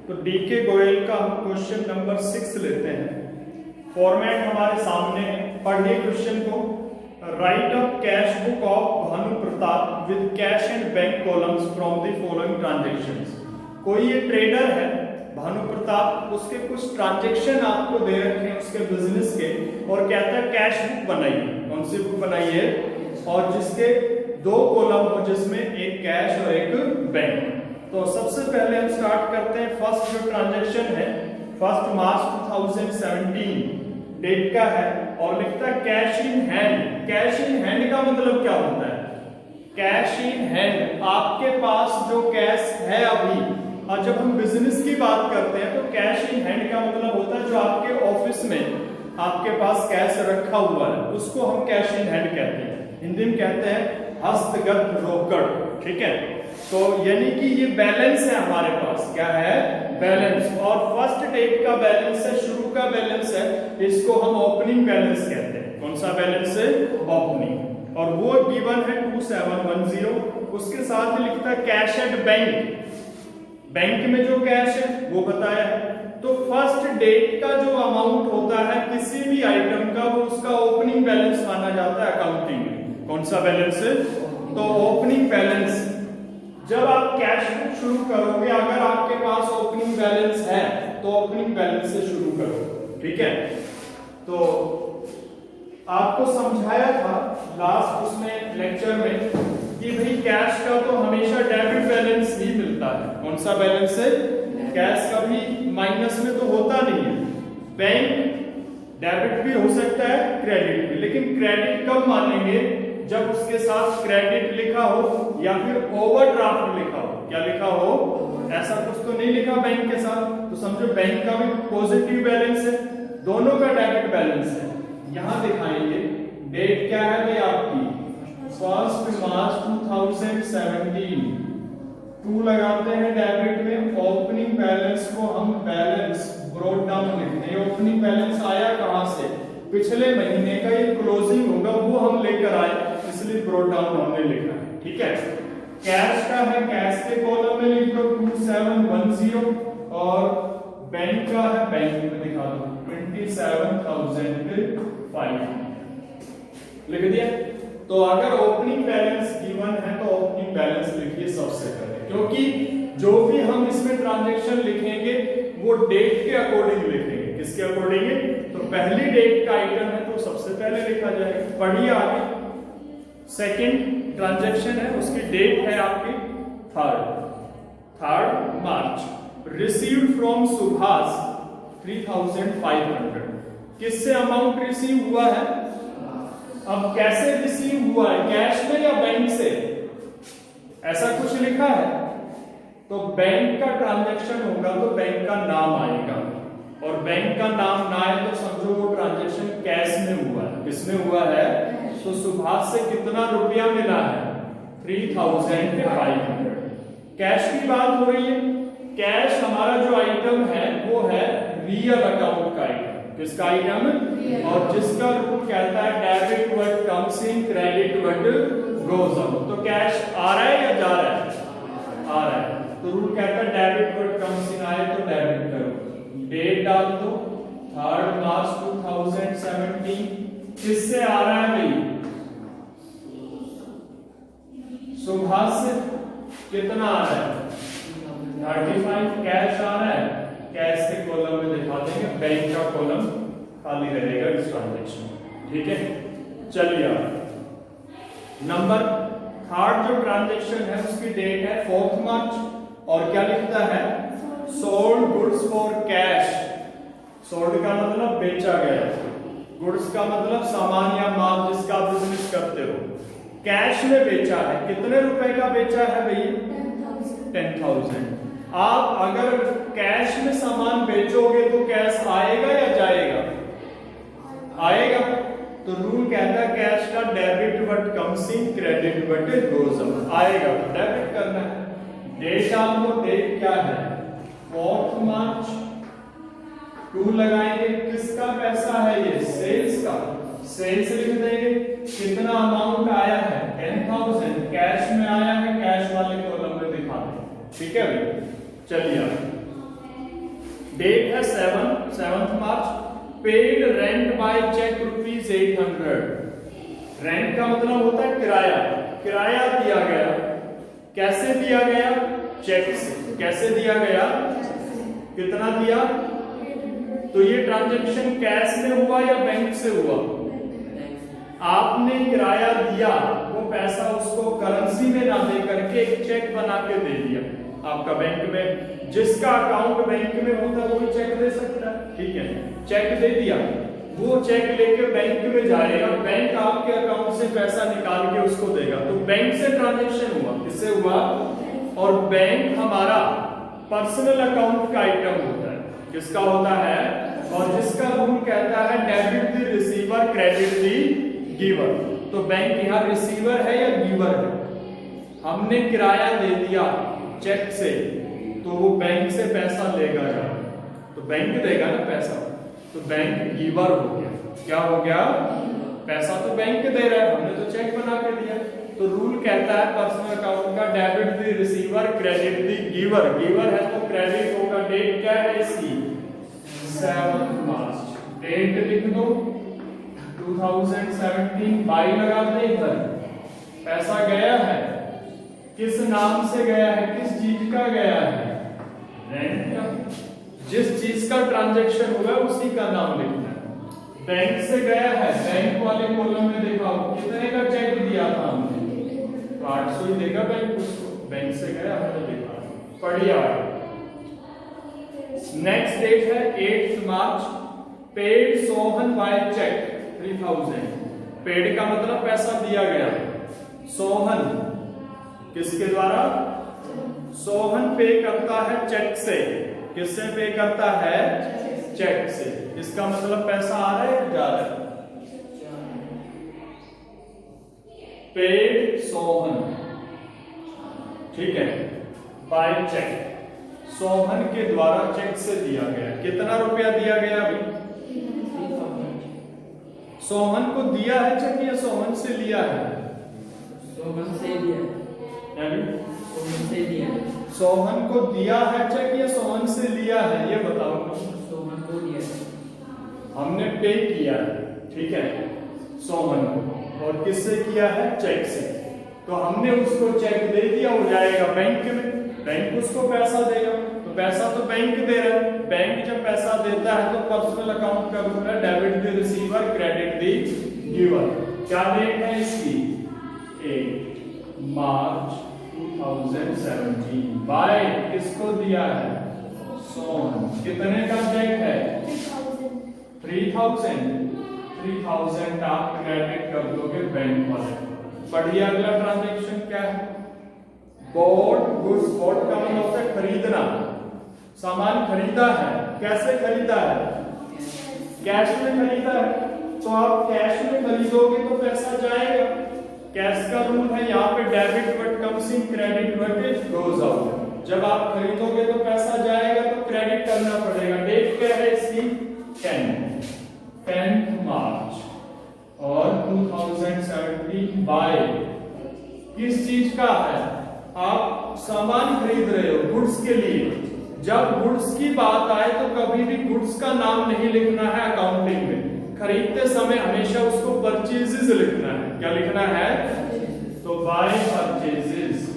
तो डीके गोयल का हम क्वेश्चन नंबर 6 लेते हैं। फॉर्मेट हमारे सामने है, पढ़िए क्वेश्चन को। Right a cash book of Bhanu Pratap with cash and bank columns from the following transactions. कोई ये ट्रेडर है भानु प्रताप, उसके कुछ ट्रांजैक्शन आपको दे रखे हैं उसके बिजनेस के, और कहता है कैश बुक बनाइए। कौन सी बुक बनाइए? और जिसके 2 कॉलम हो, जिसमें एक कैश और एक बैंक। तो सबसे पहले हम स्टार्ट करते हैं। फर्स्ट जो ट्रांजैक्शन है 1 मार्च 2017 डेट का है, और लिखता है cash in hand. Cash in hand का मतलब क्या होता है? कैश इन हैंड, आपके पास जो कैश है अभी। और जब हम बिजनेस की बात करते हैं तो कैश इन हैंड का मतलब होता है जो आपके ऑफिस में आपके पास कैश रखा हुआ है, उसको हम कैश इन हैंड कहते हैं। हिंदी में कहते हैं हस्तगत रोकड़। ठीक है, तो यानी कि ये बैलेंस है हमारे पास। क्या है? बैलेंस। और फर्स्ट डेट का बैलेंस है, शुरू का बैलेंस है, इसको हम ओपनिंग बैलेंस कहते हैं। कौन सा बैलेंस है? ओपनिंग। और वो गिवन है 2710। उसके साथ ही लिखता है कैश एट बैंक। बैंक में जो कैश है वो बताया है। तो फर्स्ट डेट का जो अमाउंट होता है किसी भी आइटम का, वो उसका ओपनिंग बैलेंस माना जाता है अकाउंटिंग में। कौन सा बैलेंस है? तो ओपनिंग बैलेंस। जब आप कैश बुक शुरू करोगे, अगर आपके पास ओपनिंग बैलेंस है तो ओपनिंग बैलेंस से शुरू करो। ठीक है, तो आपको समझाया था लास्ट उसमें लेक्चर में कि भाई कैश का तो हमेशा डेबिट बैलेंस ही मिलता है। कौन सा बैलेंस है? कैश कभी माइनस में तो होता नहीं है। बैंक डेबिट भी हो सकता है, क्रेडिट भी, लेकिन क्रेडिट कब मानेंगे? जब उसके साथ क्रेडिट लिखा हो या फिर ओवरड्राफ्ट लिखा हो। क्या लिखा हो? ऐसा कुछ तो नहीं लिखा बैंक के साथ, तो समझो बैंक का भी पॉजिटिव बैलेंस है, दोनों का डेबिट बैलेंस है। यहां दिखाएंगे डेट क्या है भाई आपकी 1 मार्च 2017। 2 लगाते हैं डेबिट में। ओपनिंग बैलेंस को हम बैलेंस ब्रॉट डाउन लिखते हैं। ओपनिंग बैलेंस आया कहां से? पिछले महीने का ये क्लोजिंग होगा, वो हम लेकर आए, इसलिए ब्रॉट डाउन हमने लिखा है। ठीक है, कैश का है, कैश के कॉलम में लिख दो 2710, और बैंक का है, बैंक में दिखा दो 27,005 लिख दिया। तो अगर ओपनिंग बैलेंस गिवन है तो ओपनिंग बैलेंस लिखिए सबसे पहले, क्योंकि जो भी हम इसमें ट्रांजैक्शन लिखेंगे वो डेट के अकॉर्डिंग लिखेंगे। किसके अकॉर्डिंग? तो पहली डेट का आइटम है तो सबसे पहले लिखा जाएगा। पढ़िए आगे। सेकंड ट्रांजैक्शन है, उसकी डेट है आपकी 3 मार्च। Received from Subhash 3500। किससे अमाउंट रिसीव हुआ है? अब कैसे रिसीव हुआ है, कैश में या बैंक से? ऐसा कुछ लिखा है तो बैंक का ट्रांजैक्शन होगा तो बैंक का नाम आएगा, और बैंक का नाम ना आए तो समझो वो ट्रांजैक्शन कैश में हुआ है। किसमें हुआ है? तो सुभाष से कितना रुपया मिला है? 3500। कैश की बात हो रही है। कैश हमारा जो आइटम है वो है रियल अकाउंट का आइटम। किसका आइटम? और जिसका रूल कहता है debit what comes in, credit what goes out. तो कैश आ रहा है या जा रहा है? आ रहा है, तो रूल कहता है डेबिट व्हाट कम्स इन, आए तो डेबिट करो। डेट डाल दो 3 मार्च 2017। किससे आ रहा है भाई? सुभाष से। कितना आ रहा है? 35। कैश आ रहा है, कैश के कॉलम में दिखा देंगे, बैंक का कॉलम खाली रहेगा इस ट्रांजैक्शन में। ठीक है, चलिए नंबर 3 जो ट्रांजैक्शन है उसकी डेट है 4 मार्च, और क्या लिखता है? Sold goods for cash. Sold का मतलब बेचा गया, गुड्स का मतलब सामान या माल जिसका बिजनेस करते हो। कैश में बेचा है, कितने रुपए का बेचा है भैया? 10,000। आप अगर कैश में सामान बेचोगे तो कैश आएगा या जाएगा? आएगा। तो रूल कहता है कैश का debit what comes in, credit what goes out. आएगा तो डेबिट करना है। डेट आपको डेट क्या है? 4 मार्च। 2 लगाएंगे, किसका पैसा है ये? सेल्स का। सेल्स लिख देंगे। कितना अमाउंट आया है? 10,000। कैश में आया है, कैश वाले कॉलम में दिखा दें। ठीक है भाई, चलिए डेट है 7th March. Paid rent by cheque ₹800। Rent का मतलब होता है किराया। किराया दिया गया। कैसे दिया गया? चेक से। कैसे दिया गया? कितना दिया? तो ये ट्रांजैक्शन कैश में हुआ या बैंक से हुआ? आपने किराया दिया, वो पैसा उसको करेंसी में ना दे करके एक चेक बना के दे दिया। आपका बैंक में, जिसका अकाउंट बैंक में होता है वो चेक दे सकता है, ठीक है। चेक दे दिया, वो चेक लेके बैंक में जाएगा, बैंक आपके अकाउंट से पैसा निकाल के उसको देगा। तो बैंक से ट्रांजैक्शन हुआ। किससे हुआ? और बैंक हमारा पर्सनल अकाउंट का आइटम होता है। किसका होता है? और जिसका रूल कहता है debit the receiver credit the giver. तो बैंक यहाँ रिसीवर है या गिवर है? हमने किराया दे दिया चेक से, तो वो बैंक से पैसा लेगा या तो बैंक देगा ना पैसा, तो बैंक गिवर हो गया। क्या हो गया? पैसा तो बैंक दे रहा है, हमने तो चेक बना के दिया। तो रूल कहता है पर्सनल अकाउंट का debit the receiver credit the giver. Giver है तो क्रेडिट होगा। डेट क्या है इसकी? 7th मार्च। डेट लिख दो 2017। बाई लगा दे इधर। पैसा गया है, किस नाम से गया है? किस चीज का गया है? रेंट का। जिस चीज का ट्रांजैक्शन हुआ उसी का नाम लिखना है। बैंक से गया है, बैंक वाले कॉलम में दिखाओ कितने का चेक दिया था हमने, तो 800 ही देगा बैंक उसको। बैंक से गया हमने लिखा। बढ़िया। नेक्स्ट डेट है 8th March. Paid Sohan by cheque 3000। Paid का मतलब पैसा दिया गया। सोहन किसके द्वारा? सोहन पे करता है चेक से। किससे पे करता है? चेक से। इसका मतलब पैसा आ रहा है जा रहा है? पेड सोहन, ठीक है, बाय चेक। सोहन के द्वारा चेक से दिया गया। कितना रुपया दिया गया अभी? सोहन को दिया है चेक या सोहन से लिया है? सोहन से लिया। सोहन से लिया। सोहन को दिया है चेक या सोहन से लिया है, ये बताओ। सोहन को दिया। हमने पे किया है, ठीक है, सोहन को। और किससे किया है? चेक से। तो हमने उसको चेक दे दिया, हो जाएगा बैंक में। बैंक उसको पैसा देगा, तो पैसा तो बैंक दे रहा है। बैंक जब पैसा देता है तो पर्सनल अकाउंट का रूल है debit the receiver credit the giver. क्या डेट है इसकी? 8 मार्च 2017। बाय किसको दिया है? सोहन। कितने का चेक है? 3000 आप क्रेडिट कर दोगे बैंक वाले। बढ़िया। अगला ट्रांजैक्शन क्या है? Bought goods. बॉट का मतलब होता है खरीदना। सामान खरीदा है। कैसे खरीदा है? कैश में खरीदा है। तो आप कैश में खरीदोगे तो पैसा जाएगा। कैश का रूल है यहाँ पे debit what comes in, credit what goes out. जब आप खरीदोगे तो पैसा जाएगा तो क्रेडिट करना पड़ेगा। डेट क्या है इसकी? 10th मार्च और 2017। बाय किस चीज का है? आप सामान खरीद रहे हो गुड्स के लिए। जब गुड्स की बात आए तो कभी भी गुड्स का नाम नहीं लिखना है अकाउंटिंग में। खरीदते समय हमेशा उसको परचेजेस लिखना है। क्या लिखना है? तो बाय परचेजेस।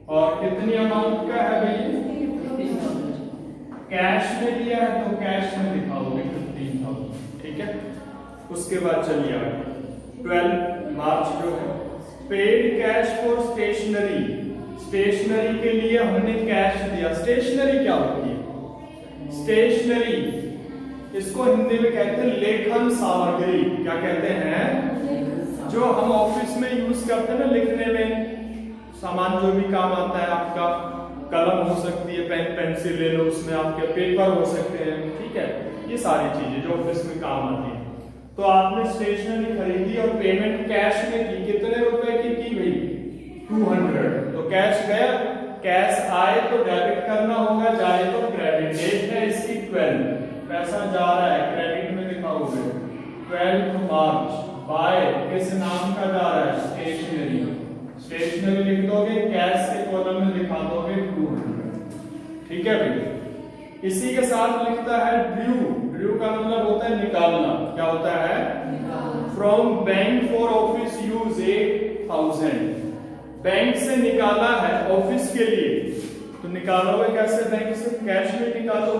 और कितनी अमाउंट का है भाई? कैश में लिया है तो कैश में लिखाओगे 15,000, ठीक है। उसके बाद चलिए आगे 12 मार्च जो है paid cash for stationery. Stationery के लिए हमने कैश दिया। स्टेशनरी क्या होती है? स्टेशनरी इसको हिंदी में कहते हैं लेखन सामग्री। क्या कहते हैं? जो हम ऑफिस में यूज करते हैं ना लिखने में, सामान जो भी काम आता है। आपका कलम हो सकती है, पेन पेंसिल ले लो, उसमें आपके पेपर हो सकते हैं, ठीक है। ये सारी चीजें जो ऑफिस में काम आती है। तो आपने स्टेशनरी खरीदी और पेमेंट कैश में की। कितने रुपए की भाई? 200। तो कैश गया, कैश आए तो डेबिट करना होगा, जाए तो क्रेडिट। डेट है इसकी 12। पैसा जा रहा है, क्रेडिट में लिखाओगे 12th मार्च। बाय किस नाम का जा रहा है? स्टेशनरी। स्टेशनरी लिख दोगे, कैश के कॉलम में लिखा दोगे 200, ठीक है भाई। इसी के साथ लिखता है ड्रू। ड्रू का मतलब होता है निकालना। क्या होता है? From bank for office use 8,000। Bank से निकाला है ऑफिस के लिए। तो निकालोगे कैसे? बैंक से कैश में निकालो।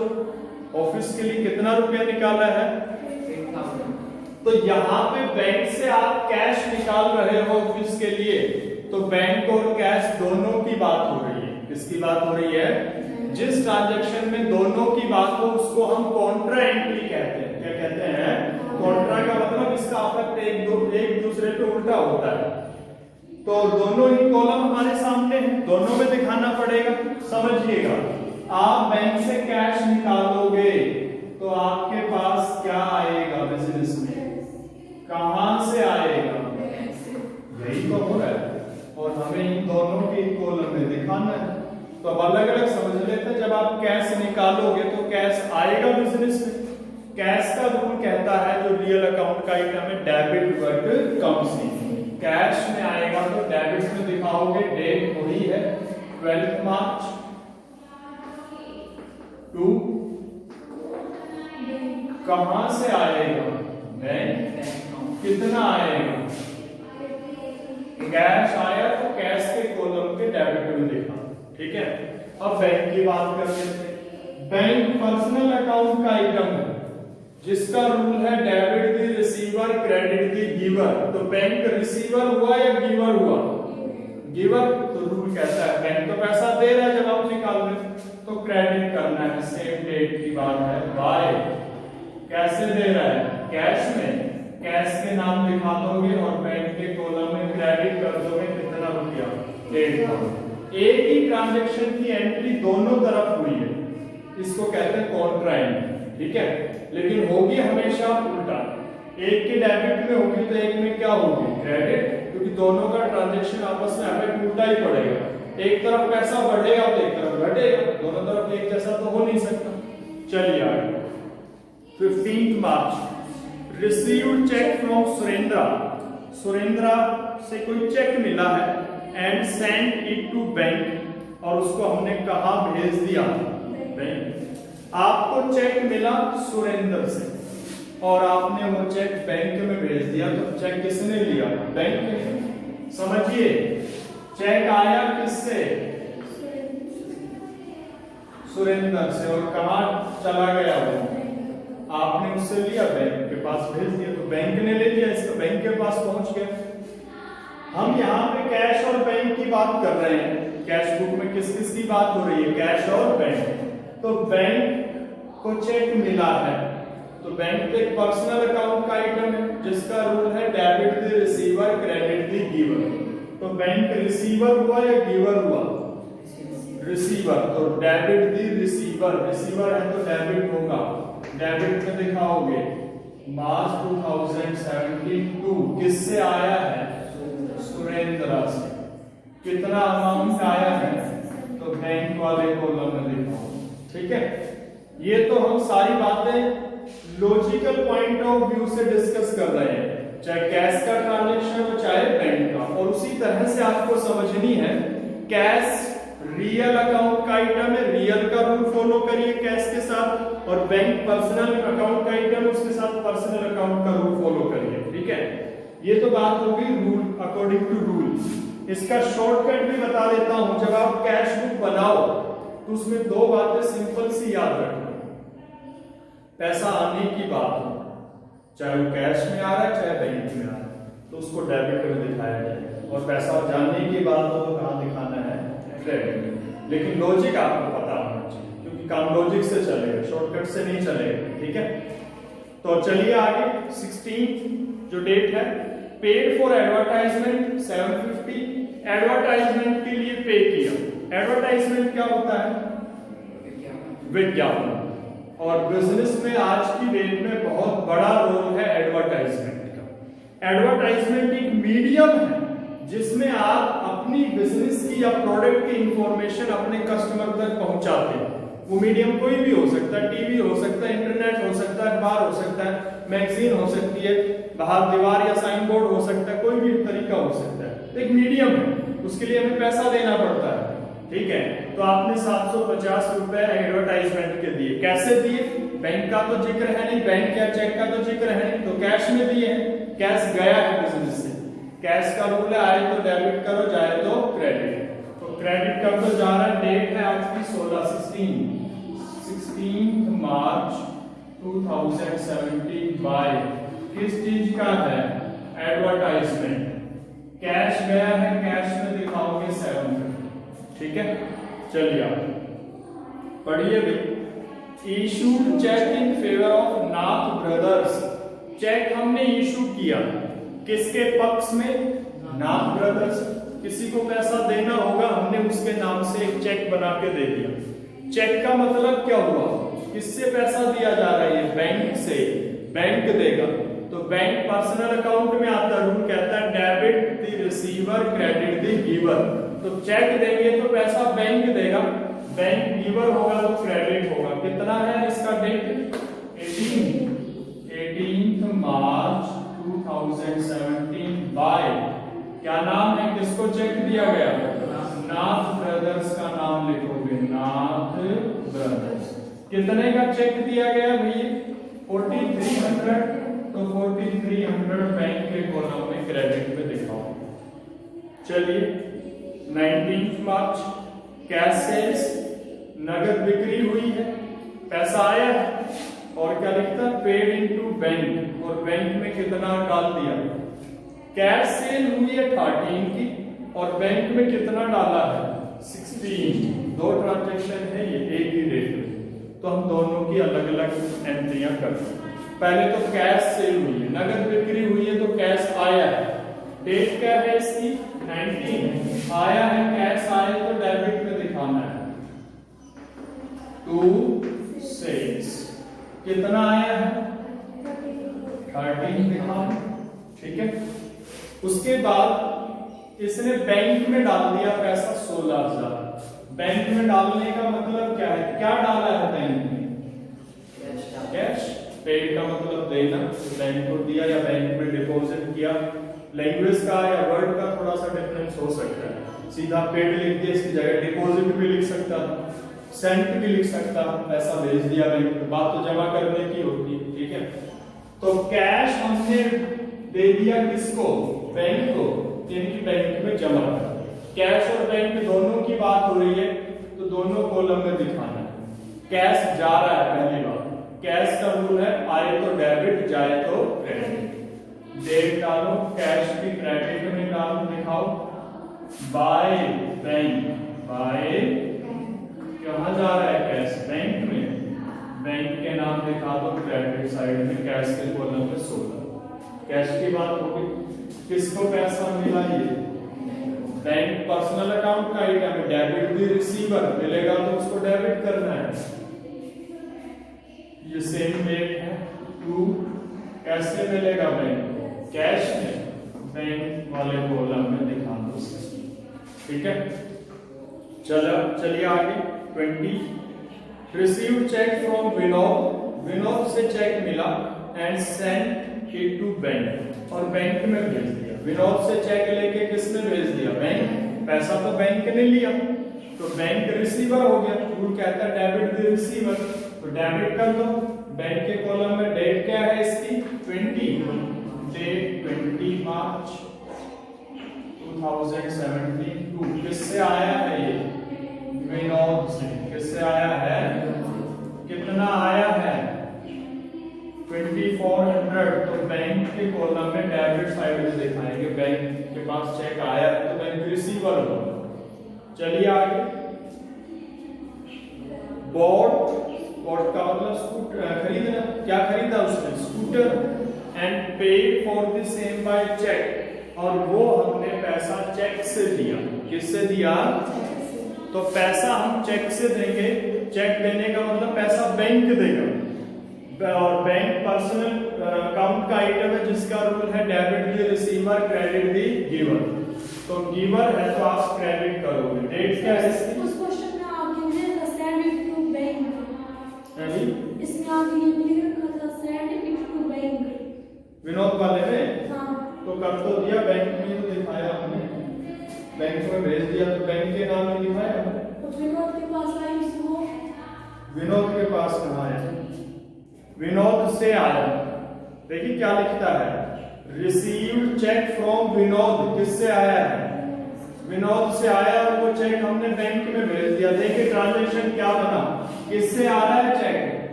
ऑफिस के लिए कितना रुपया निकाला है? 8,000। तो यहाँ पे बैंक से आप कैश निकाल रहे हो ऑफिस के लिए, तो बैंक और कैश दोनों की बात हो रही है। किसकी बात हो रही है? जिस ट्रांजैक्शन में दोनों की बात हो उसको हम कॉन्ट्रा एंट्री कहते हैं। क्या कहते हैं? कॉन्ट्रा का मतलब इसका अफेक्ट एक दूसरे पे उल्टा होता है। तो दोनों ही कॉलम हमारे सामने हैं, दोनों में दिखाना पड़ेगा। समझिएगा, आप बैंक से कैश निकालोगे तो आपके पास क्या आएगा बिजनेस में? कहां से आएगा? यही तो हो रहा है, और हमें इन दोनों के कॉलम में दिखाना है। तो अब अलग अलग समझ लेते हैं। जब आप कैश निकालोगे तो कैश आएगा बिजनेस में। कैश का रूल कहता है जो रियल अकाउंट का आइटम है, debit word comes in. Cash में आएगा तो डेबिट में दिखाओगे। डेट वही है 12 मार्च टू। कहां से आएगा? बैंक। कितना आएगा? कैश आया तो कैश के कॉलम के डेबिट में देखा। ठीक है, अब बैंक की बात करते हैं। बैंक पर्सनल अकाउंट का आइटम है जिसका रूल है debit the receiver credit the giver. तो बैंक रिसीवर हुआ या गिवर हुआ? गिवर। तो रूल कहता है बैंक तो पैसा दे रहा है जब आप निकाल रहे तो क्रेडिट करना है। सेम डेट की बात है। बाय कैसे दे रहा है? कैश में। कैश के नाम दिखा दोगे और बैंक के कॉलम में क्रेडिट कर दोगे। कितना रुपया? 8,000। एक ही ट्रांजैक्शन की एंट्री दोनों तरफ हुई है, इसको कहते हैं कॉन्ट्रा एंट्री। ठीक है, लेकिन होगी हमेशा उल्टा। एक के डेबिट में होगी तो एक में क्या होगी? क्रेडिट, क्योंकि दोनों का ट्रांजैक्शन आपस में अफेक्ट उल्टा ही पड़ेगा। एक तरफ पैसा बढ़ेगा तो एक तरफ घटेगा, दोनों तरफ एक जैसा तो हो नहीं सकता। चलिए आगे। 15 March received cheque from Surendra. Surendra से कोई चेक मिला है and send it to bank, और उसको हमने कहा भेज दिया? बैंक। आपको चेक मिला सुरेंद्र से और आपने वो चेक बैंक में भेज दिया, तो चेक किसने लिया? बैंक ने। समझिए, चेक आया किससे? सुरेंद्र से। और कहा चला गया वो? आपने उससे लिया, बैंक के पास भेज दिया, तो बैंक ने ले लिया, इसका बैंक के पास पहुंच गया। हम यहाँ पे कैश और बैंक की बात कर रहे हैं। कैश बुक में किस किस की बात हो रही है? कैश और बैंक। तो बैंक को चेक मिला है, तो बैंक एक पर्सनल अकाउंट का आइटम है जिसका रूल है debit the receiver credit the giver. तो बैंक रिसीवर हुआ या गिवर हुआ? रिसीवर। तो डेबिट द रिसीवर। रिसीवर है तो डेबिट होगा। डेबिट में दिखाओगे मार्च 2072। किससे आया है? सुरेंद्र से। कितना अमाउंट आया है? तो बैंक वाले कॉलम में दिखाओ। ठीक है, ये तो हम सारी बातें लॉजिकल पॉइंट ऑफ व्यू से डिस्कस कर रहे हैं, चाहे कैश का ट्रांजैक्शन हो चाहे बैंक का। और उसी तरह से आपको समझनी है, कैश रियल अकाउंट का आइटम है, रियल का रूल फॉलो करिए कैश के साथ, और बैंक पर्सनल अकाउंट का आइटम है उसके साथ पर्सनल अकाउंट का रूल फॉलो करिए। ठीक है, ये तो बात होगी रूल अकॉर्डिंग टू रूल। इसका शॉर्टकट भी बता देता हूं। जब आप कैश बुक बनाओ तो उसमें दो बातें सिंपल सी याद रखना। पैसा आने की बात हो, चाहे वो कैश में आ रहा है चाहे बैंक में आ रहा है, तो उसको डेबिट में दिखाया जाए, और पैसा जाने की बात हो तो कहां दिखाना है? क्रेडिट में। लेकिन लॉजिक आपको पता होना चाहिए, क्योंकि काम लॉजिक से चलेगा, शॉर्टकट से नहीं चलेगा। ठीक है, तो चलिए आगे। 16 जो डेट है, पेड फॉर एडवर्टाइजमेंट 750। एडवर्टाइजमेंट के लिए पे किया। एडवर्टाइजमेंट क्या होता है? विज्ञापन। और बिजनेस में आज की डेट में बहुत बड़ा रोल है एडवर्टाइजमेंट का। एडवर्टाइजमेंट एक मीडियम है जिसमें आप अपनी बिजनेस की या प्रोडक्ट की इंफॉर्मेशन अपने कस्टमर तक पहुंचाते हैं। वो मीडियम कोई भी हो सकता है, टीवी हो सकता है, इंटरनेट हो सकता है, अखबार हो सकता है, मैगजीन हो सकती है, बाहर दीवार या साइन बोर्ड हो सकता है, कोई भी तरीका हो सकता है। एक मीडियम है, उसके लिए हमें पैसा देना पड़ता है। ठीक है, तो आपने 750 रुपए एडवर्टाइजमेंट के दिए, कैसे दिए? बैंक का तो जिक्र है नहीं, बैंक या चेक का तो जिक्र है नहीं, तो कैश में दिए हैं। कैश गया है बिजनेस से, कैश का रूल है आए तो डेबिट करो, जाए तो क्रेडिट। तो क्रेडिट कब तो जा रहा है? डेट है आज की 16 मार्च 2017 बाय किस चीज का है? एडवर्टाइजमेंट। कैश गया है, कैश में दिखाओगे 7। ठीक है, चलिए आप पढ़िए भी। Issued cheque in favour of Nath brothers. Cheque हमने इशू किया किसके पक्ष में? नाथ ब्रदर्स। किसी को पैसा देना होगा, हमने उसके नाम से एक चेक बना के दे दिया। चेक का मतलब क्या हुआ? किससे पैसा दिया जा रहा है? बैंक से, बैंक देगा। तो बैंक पर्सनल अकाउंट में आता है, रूल कहता है debit the receiver credit the giver. तो चेक देंगे तो पैसा बैंक देगा, बैंक गिवर होगा तो क्रेडिट होगा। कितना है इसका डेट? 18 मार्च 2017 बाय क्या नाम है? किसको चेक दिया गया? नाथ ब्रदर्स का नाम लिखोगे, नाथ ब्रदर्स। कितने का चेक दिया गया भैया? 4300। तो 4300 बैंक के कॉलम में क्रेडिट पे दिखाओ। चलिए 19 मार्च कैश सेल्स, नगद बिक्री हुई है, पैसा आया है, और क्या लिखता है? पेड इनटू बैंक, और बैंक में कितना डाल दिया? कैश सेल हुई है 13 की, और बैंक में कितना डाला है? 16। दो ट्रांजैक्शन है ये एक ही डेट में, तो हम दोनों की अलग अलग एंट्रियां करते हैं। पहले तो कैश सेल हुई है, नगद बिक्री हुई है, तो कैश आया है। डेट क्या है इसकी? 19। आया है, कैश आया तो डेबिट में दिखाना है। 2 6 कितना आया है? 13 दिखाना। ठीक है, उसके बाद इसने बैंक में डाल दिया पैसा 16,000। बैंक में डालने का मतलब क्या है? क्या डाला है बैंक में? कैश। पेड का मतलब देना, बैंक को दिया या बैंक में डिपॉजिट किया। लैंग्वेज का या वर्ड का थोड़ा सा डिफरेंस हो सकता है। सीधा पेड लिख दिया, इसकी जगह डिपॉजिट भी लिख सकता था, सेंट भी लिख सकता, पैसा भेज दिया बैंक में। बात तो जमा करने की होती है। ठीक है, तो कैश हमने दे दिया किसको? बैंक को, जिनकी बैंक में जमा है। कैश और बैंक दोनों की बात हो रही है, तो दोनों कॉलम में दिखाना है। कैश जा रहा है, पहली बात कैश का रूल है आए तो डेबिट, जाए तो क्रेडिट। डेट डालो, कैश की क्रेडिट में डालो, दिखाओ। बाय बैंक, बाय कहां जा रहा है कैश? बैंक में, बैंक के नाम दिखा दो क्रेडिट साइड में, कैश के कॉलम में 16। कैश की बात होगी, किसको पैसा मिला? ये बैंक पर्सनल अकाउंट का आइटम है, डेबिट द रिसीवर मिलेगा तो उसको डेबिट करना है। ये सेम डेट है 2। कैसे मिलेगा? बैंक कैश में, बैंक वाले कॉलम में दिखा दो। ठीक है, चलिए आगे 20। Receive cheque from Vinod. Vinod से चेक मिला and sent it to bank, और बैंक में भेज दिया। विनोद से चेक लेके किसने भेज दिया? बैंक। पैसा तो बैंक ने लिया, तो बैंक रिसीवर हो गया। रूल कहता है डेबिट द रिसीवर, तो डेबिट कर दो। बैंक के कॉलम में डेट क्या है इसकी? 20। डेट 20 मार्च 2017। किससे आया है ये? विनोद से। किससे आया है? कितना आया है? 2400। तो बैंक के कॉलम में डेबिट साइड में दिखाएंगे, बैंक के पास चेक आया है तो बैंक रिसीवर होगा। चलिए आगे। बॉट का मतलब स्कूटर खरीदना। क्या खरीदा उसने? Scooter. And paid for the same by cheque, और वो हमने पैसा चेक से दिया। किससे दिया? तो पैसा हम चेक से देंगे। चेक देने का मतलब पैसा बैंक देगा, और बैंक पर्सनल अकाउंट का आइटम है जिसका रूल है debit the receiver credit the giver. तो गिवर है तो आप क्रेडिट करोगे। डेट क्या है इसकी? उस क्वेश्चन में आगे मिलेगा सेंड इट टू बैंक। अभी इसमें आगे ये लिख रखा था send it to bank. Vinod वाले में हाँ, तो कर तो दिया, बैंक में तो दिखाया हमने, बैंक में भेज दिया तो बैंक के नाम में दिखाया हमने। तो विनोद के पास आई वो। विनोद के पास पास कहाँ है? विनोद से आया। देखिए क्या लिखता है, रिसीव्ड चेक फ्रॉम विनोद। किससे आया है? विनोद से आया और वो चेक हमने बैंक में भेज दिया। देखिए ट्रांजैक्शन क्या बना, किससे आ रहा है चेक,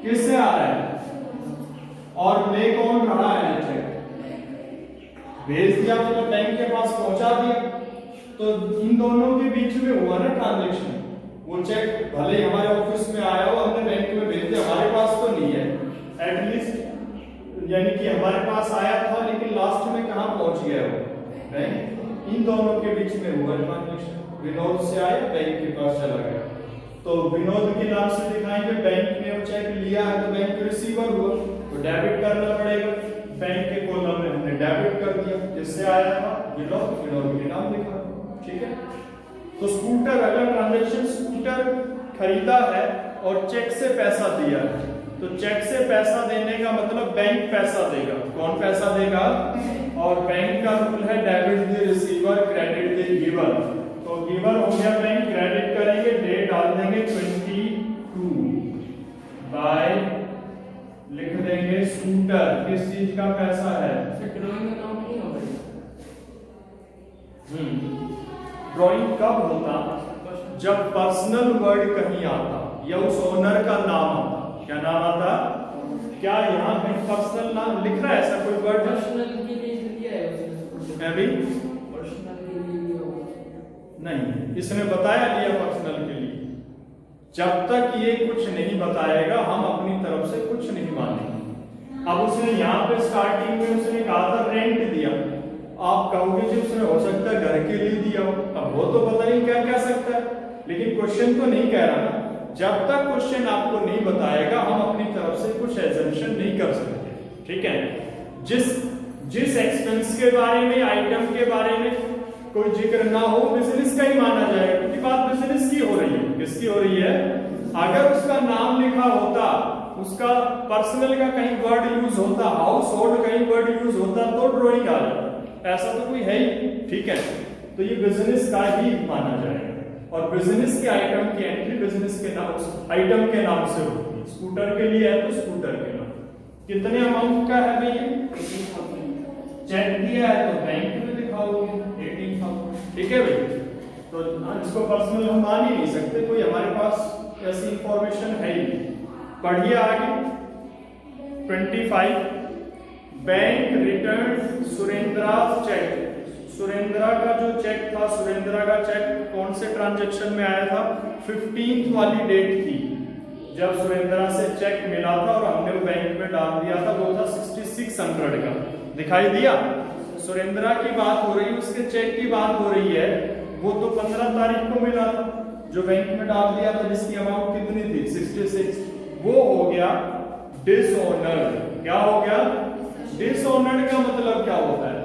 किससे आ रहा है, और ले कौन रहा है चेक? भेज दिया मतलब बैंक के पास पहुंचा दिया। तो इन दोनों के बीच में हुआ ना ट्रांजैक्शन। वो चेक भले ही हमारे ऑफिस में आया हो, हमने बैंक में भेज दिया, हमारे पास तो नहीं है एटलीस्ट, यानी कि हमारे पास आया था लेकिन लास्ट में कहां पहुंच गया वो? बैंक। इन दोनों के बीच में हुआ ट्रांजैक्शन। विनोद से आया, बैंक के पास चला गया। तो विनोद के नाम से दिखाएंगे, बैंक ने वो चेक लिया है तो बैंक रिसीवर हुआ, तो डेबिट करना पड़ेगा। बैंक के कॉलम में हमने डेबिट कर दिया, जिससे आया था विनोद, विनोद के नाम लिखा। ठीक है। तो स्कूटर, अगर ट्रांजैक्शन स्कूटर खरीदा है और चेक से पैसा दिया है, तो चेक से पैसा देने का मतलब बैंक पैसा देगा। कौन पैसा देगा? और बैंक का रूल है debit the receiver credit the giver. तो गिवर हो गया बैंक, क्रेडिट करेंगे, डेट डाल देंगे 22 बाय, लिख देंगे स्कूटर। किस चीज का पैसा है? ड्राइंग का काम नहीं होगा। ड्राइंग कब होता? जब पर्सनल वर्ड कहीं आता या उस ओनर का नाम आता। क्या नाम आता? क्या यहाँ पे पर्सनल नाम लिख रहा है? ऐसा कोई वर्ड है? पर्सनल के लिए दिया है उसने। अभी पर्सनल के लिए नहीं, इसने बताया लिया पर्सनल के लिए। जब तक ये कुछ नहीं बताएगा हम अपनी तरफ से कुछ नहीं मानेंगे। अब उसने यहाँ पे स्टार्टिंग में उसने कहा था रेंट दिया, आप कहोगे जी उसने हो सकता है घर के लिए दिया हो, अब वो तो पता नहीं क्या कह सकता है, लेकिन क्वेश्चन तो नहीं कह रहा ना। जब तक क्वेश्चन आपको नहीं बताएगा हम अपनी तरफ से कुछ एजम्पशन नहीं कर सकते। ठीक है। जिस एक्सपेंस के बारे में, आइटम के बारे में कोई जिक्र ना हो, बिजनेस का ही माना जाएगा, क्योंकि बात बिजनेस की हो रही है। किसकी हो रही है? अगर उसका नाम लिखा होता, उसका पर्सनल का कहीं वर्ड यूज होता, हाउस होल्ड कहीं वर्ड यूज होता, तो ड्रॉइंग आ जाता। ऐसा तो कोई है ही। ठीक है। तो ये बिजनेस का ही माना जाएगा, और बिजनेस के आइटम की एंट्री बिजनेस के नाम, आइटम के नाम से होती है। स्कूटर के लिए है तो स्कूटर के नाम। कितने अमाउंट का है भाई? चेक दिया है तो बैंक में दिखाओगे 18,000। ठीक है भाई। तो इसको पर्सनल हम मान ही नहीं सकते, कोई हमारे पास ऐसी इंफॉर्मेशन है ही। पढ़िए आगे 25, bank return Surendra cheque. Surendra का जो चेक था, सुरेंद्रा का चेक कौन से ट्रांजैक्शन में आया था? 15th वाली डेट थी जब सुरेंद्रा से चेक मिला था और हमने वो बैंक में डाल दिया था। वो था 6600 का। दिखाई दिया? सुरेंद्रा की बात हो रही है, उसके चेक की बात हो रही है। वो तो 15 तारीख को मिला था, जो बैंक में डाल दिया था, जिसकी अमाउंट कितनी थी? 66। वो हो गया डिसऑनर्ड। क्या हो गया? डिसऑनर्ड का मतलब क्या होता है?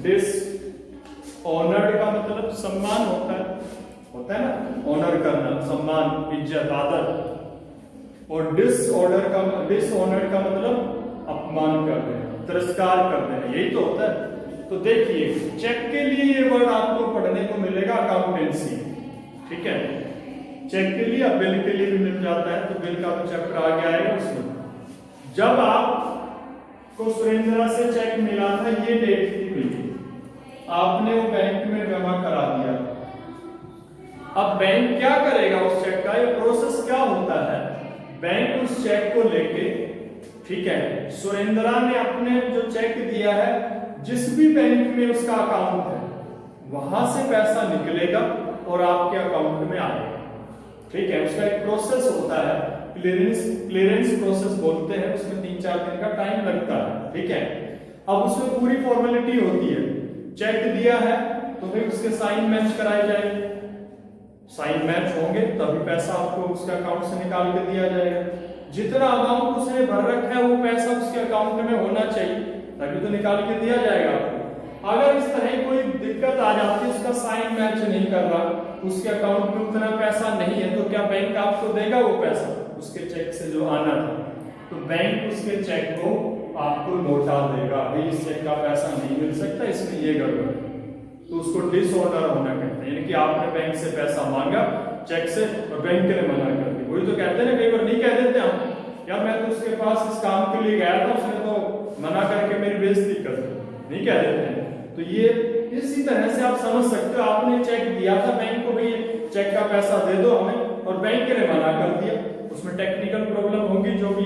डिसऑनर्ड का मतलब सम्मान होता है ना, ऑनर करना, सम्मान, इज्जत, आदर। और डिसऑनर्ड का मतलब अपमान कर देना, तिरस्कार कर देना, यही तो होता है। तो देखिए चेक के लिए ये वर्ड आपको पढ़ने को मिलेगा अकाउंटेंसी। ठीक है। चेक के लिए, बिल के लिए भी मिल जाता है, तो बिल का तो चैप्टर आ गया है उसमें। जब आपको सुरेंद्रा से चेक मिला था, ये डेट थी भाई, आपने वो बैंक में जमा करा दिया। अब बैंक क्या करेगा उस चेक का? ये प्रोसेस क्या होता है? बैंक उस चेक को लेके, ठीक है, सुरेंद्रा ने अपने जो चेक दिया है, जिस भी बैंक में उसका अकाउंट है, वहां से पैसा निकलेगा और आपके अकाउंट में आएगा। ठीक है। उसका एक प्रोसेस होता है, क्लियरेंस प्रोसेस बोलते हैं, उसमें 3-4 दिन का टाइम लगता है। ठीक है। अब उसमें पूरी फॉर्मेलिटी होती है। चेक दिया है तो फिर उसके साइन मैच कराए जाएंगे, साइन मैच होंगे तभी पैसा आपको उसके अकाउंट से निकाल के दिया जाएगा। जितना अमाउंट उसने भर रखा है वो पैसा उसके अकाउंट में होना चाहिए, तभी तो निकाल के दिया जाएगा आपको। अगर इस तरह कोई दिक्कत आ जाती है, उसका साइन मैच नहीं कर रहा, उसके अकाउंट में उतना पैसा नहीं है, तो क्या बैंक आपको देगा वो पैसा उसके चेक से जो आना था? तो बैंक उसके चेक को आपको लौटा देगा, भाई इस चेक का पैसा नहीं मिल सकता, इसमें ये गड़बड़। तो उसको डिसऑर्डर होना कहते हैं, यानी कि आपने बैंक से पैसा मांगा चेक से और बैंक के लिए मना कर दी। वही तो कहते हैं ना, कई बार नहीं कह देते हम, यार मैं तो उसके पास इस काम के लिए गया था, उसने तो मना करके मेरी बेइज्जती कर दी, नहीं कह देते हैं। तो ये इसी तरह से आप समझ सकते हो, आपने चेक दिया था बैंक को, भाई चेक का पैसा दे दो हमें, और बैंक ने मना कर दिया, उसमें टेक्निकल प्रॉब्लम होगी जो भी,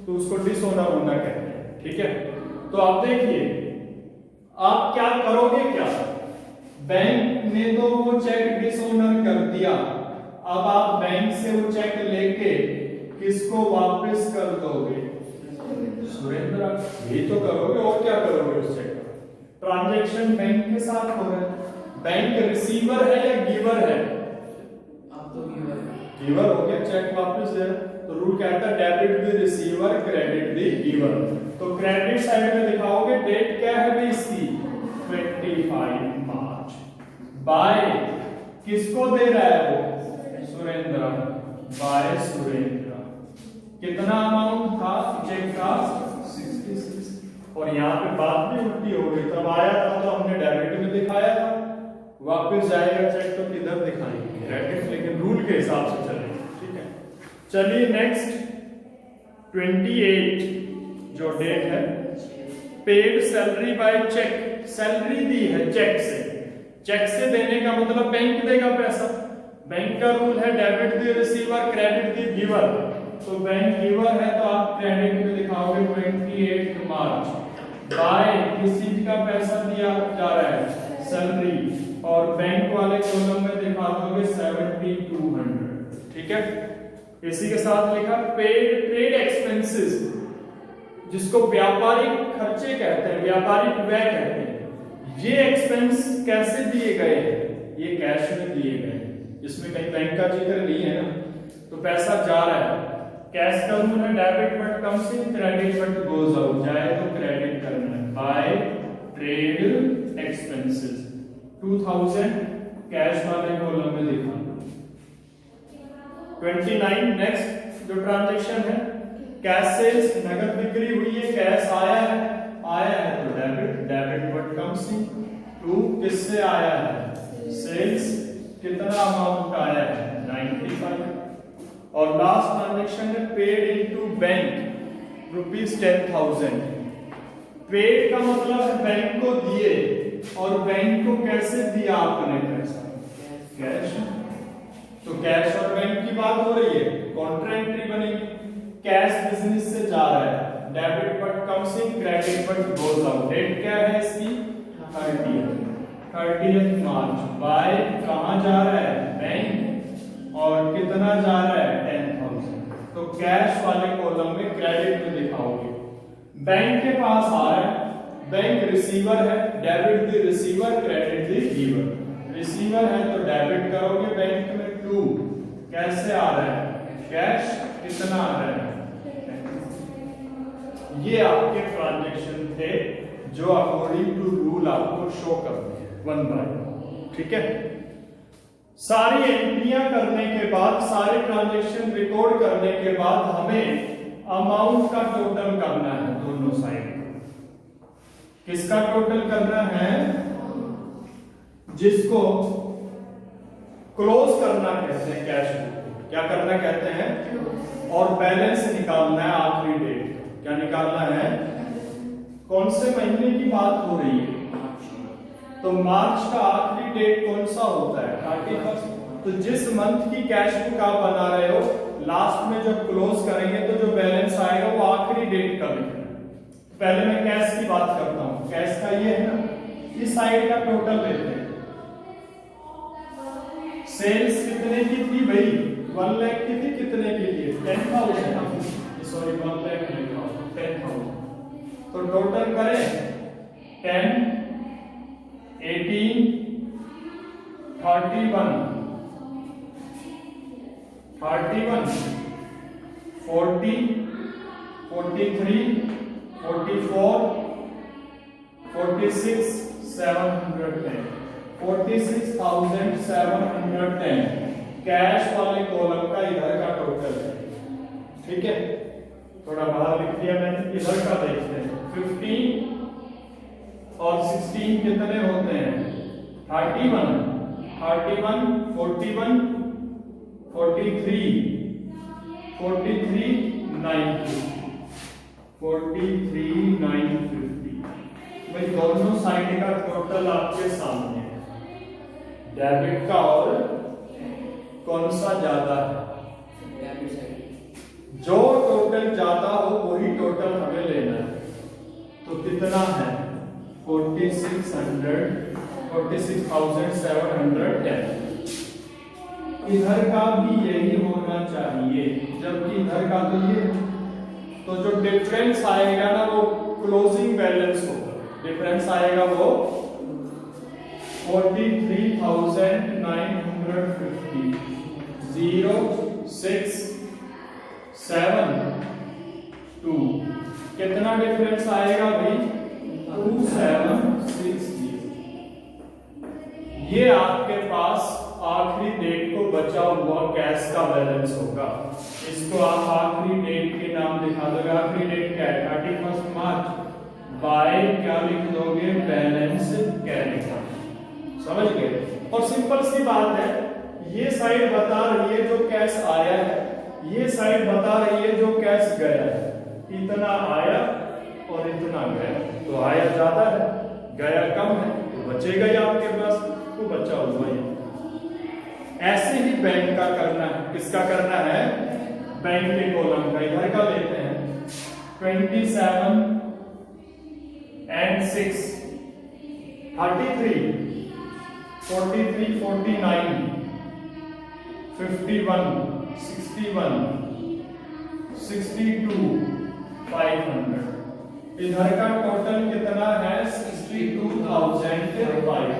तो उसको डिसऑनर होना कहते हैं। ठीक है, तो आप देखिए आप क्या करोगे, क्या बैंक ने तो वो चेक डिसऑनर कर दिया, अब आप बैंक से वो चेक लेके किसको वापस कर दोगे? सुरेंद्र, यही तो करोगे, और क्या करोगे उस चेक का? ट्रांजैक्शन बैंक के साथ हो रहा है, बैंक रिसीवर है या गिवर है? आप तो गिवर हो गया, चेक वापस दे। तो रूल कहता है debit the receiver credit the giver. तो क्रेडिट साइड में दिखाओगे, डेट क्या है भाई इसकी? 25 मार्च। बाय किसको दे रहा है वो? सुरेंद्र, बाय सुरेंद्र। कितना अमाउंट था चेक का? 66। और यहाँ पे बात भी उल्टी हो गई, तब आया था तो हमने डेबिट में दिखाया था, वापस जाएगा चेक तो किधर दिखाएंगे? क्रेडिट, लेकिन रूल के हिसाब से चलेगा। ठीक है, चलिए नेक्स्ट 28 जो डेट है, paid salary by cheque, salary दी है चेक से, चेक से देने का मतलब बैंक देगा पैसा, बैंक का रूल है debit the receiver credit the giver, तो बैंक गिवर है तो आप क्रेडिट में दिखाओगे 28 मार्च। बाय किस चीज का पैसा दिया जा रहा है? सैलरी, और बैंक वाले कॉलम में दिखा दोगे 7200। ठीक है, इसी के साथ लिखा पेड ट्रेड एक्सपेंसेस, जिसको व्यापारिक खर्चे कहते हैं, व्यापारिक व्यय कहते हैं। ये एक्सपेंस कैसे दिए गए हैं? ये कैश में दिए गए हैं, इसमें कहीं बैंक का जिक्र नहीं है ना, तो पैसा जा रहा है। कैश का रूल है debit but comes in, credit but goes out, जाए तो क्रेडिट करना है। बाय ट्रेड एक्सपेंसेस 2000 कैश वाले कॉलम में दिखा। 29 नेक्स्ट जो ट्रांजैक्शन है, कैश सेल्स, नगद बिक्री हुई है, कैश आया है तो डेबिट, डेबिट बट कम्स इन। 2 किससे आया है? सेल्स, कितना अमाउंट आया है? 95। और लास्ट ट्रांजैक्शन है पेड इनटू बैंक ₹10,000। पेड का मतलब है बैंक को दिए, और बैंक को कैसे दिया आपने पैसा? कैश। तो कैश और बैंक की बात हो रही है, कॉन्ट्रा एंट्री बनेगी। कैश बिजनेस से जा रहा है, debit but comes in, credit but goes out. Date क्या है इसकी? 30 मार्च। बाय कहां जा रहा है? बैंक, और कितना जा रहा है? 10,000। तो कैश वाले कॉलम में क्रेडिट में दिखाओगे, बैंक के पास आ रहा है, बैंक रिसीवर है, debit the receiver credit the giver. Receiver है तो डेबिट करोगे बैंक में 2, कैसे आ रहा है? कैश, कितना आ रहा है? ये आपके ट्रांजैक्शन थे जो अकॉर्डिंग टू रूल आपको शो करते हैं 1 बाय 1। ठीक है, सारी एंट्रियां करने के बाद, सारे ट्रांजैक्शन रिकॉर्ड करने के बाद हमें अमाउंट का टोटल करना है दोनों साइड। किसका टोटल करना है? जिसको क्लोज करना कहते हैं, कैश बुक क्या करना कहते हैं, और बैलेंस निकालना है आखिरी डेट। क्या निकालना है? कौन से महीने की बात हो रही है? तो मार्च का आखिरी डेट कौन सा होता है? 31। तो जिस मंथ की कैश बुक आप बना रहे हो, लास्ट में जब क्लोज करेंगे तो जो बैलेंस आएगा वो आखिरी डेट का लिखना है। पहले मैं कैश की बात करता हूं, कैश का ये है ना, इस साइड का टोटल लेते हैं। सेल्स कितने की थी भाई? 1 लाख की थी, कितने की थी? 10,000, सॉरी 1 लाख लिखा, 10,000। तो टोटल करें 10, 18, 31, 40, 43, 44, 46, 710, 46,710 कैश वाले कॉलम का इधर का टोटल है। ठीक है, थोड़ा बाहर लिख दिया मैंने, इधर का देखते हैं। 15 और 16 कितने होते हैं? 31, 41, 41, 43,950 भाई दोनों साइड का टोटल आपके सामने है। डेबिट का और कौन सा ज्यादा है? Debit side. जो टोटल ज्यादा हो वही टोटल हमें लेना है। तो कितना है? 46,710। इधर का भी यही होना चाहिए, जबकि इधर का तो ये, तो जो डिफरेंस आएगा ना वो क्लोजिंग बैलेंस होगा। डिफरेंस आएगा वो 43,950 0,672। कितना डिफरेंस आएगा भाई? 2760। ये आपके पास आखिरी डेट को बचा हुआ कैश का बैलेंस होगा। इसको आप आखिरी डेट के नाम दिखा दोगे। आखिरी डेट क्या है? 31 मार्च। बाय क्या लिख दोगे? Balance carry forward. समझ गए? और सिंपल सी बात है, ये साइड बता रही है जो कैश आया है, ये साइड बता रही है जो कैश गया है। इतना आया और इतना गया, तो आया ज्यादा है, गया कम है, तो बचेगा ही आपके पास, तो बचा हुआ ही। ऐसे ही बैंक का करना है। किसका करना है? बैंक के कॉलम का। इधर का लेते हैं 27 and 6 33 43 49 51 61 62 500। इधर का टोटल कितना है? 62,500।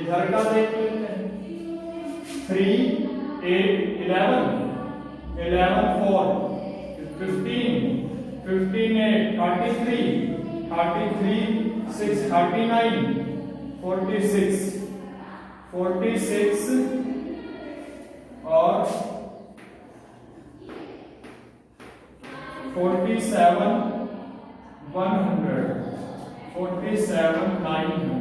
इधर का देख लेते हैं 3 8 11 11 4 15 15 8 33 33 6 39 46 46 और 47 100 47 900।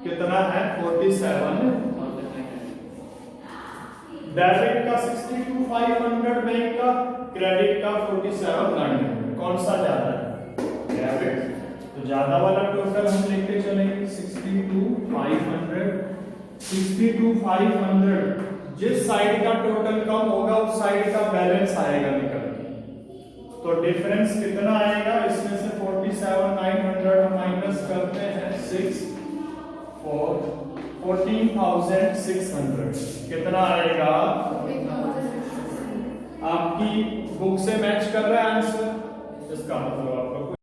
कितना है? 47। डेबिट का 62,500 बैंक का, क्रेडिट का 47,900। कौन सा ज्यादा है? डेबिट। तो ज्यादा वाला टोटल हम लिखते चलेंगे 62,500। जिस साइड का टोटल कम होगा उस साइड का बैलेंस आएगा निकल के। तो डिफरेंस कितना आएगा? इसमें से 47,900 माइनस करते हैं 6 4 14,600। कितना आएगा? आपकी बुक से मैच कर रहा है आंसर? इसका मतलब आपका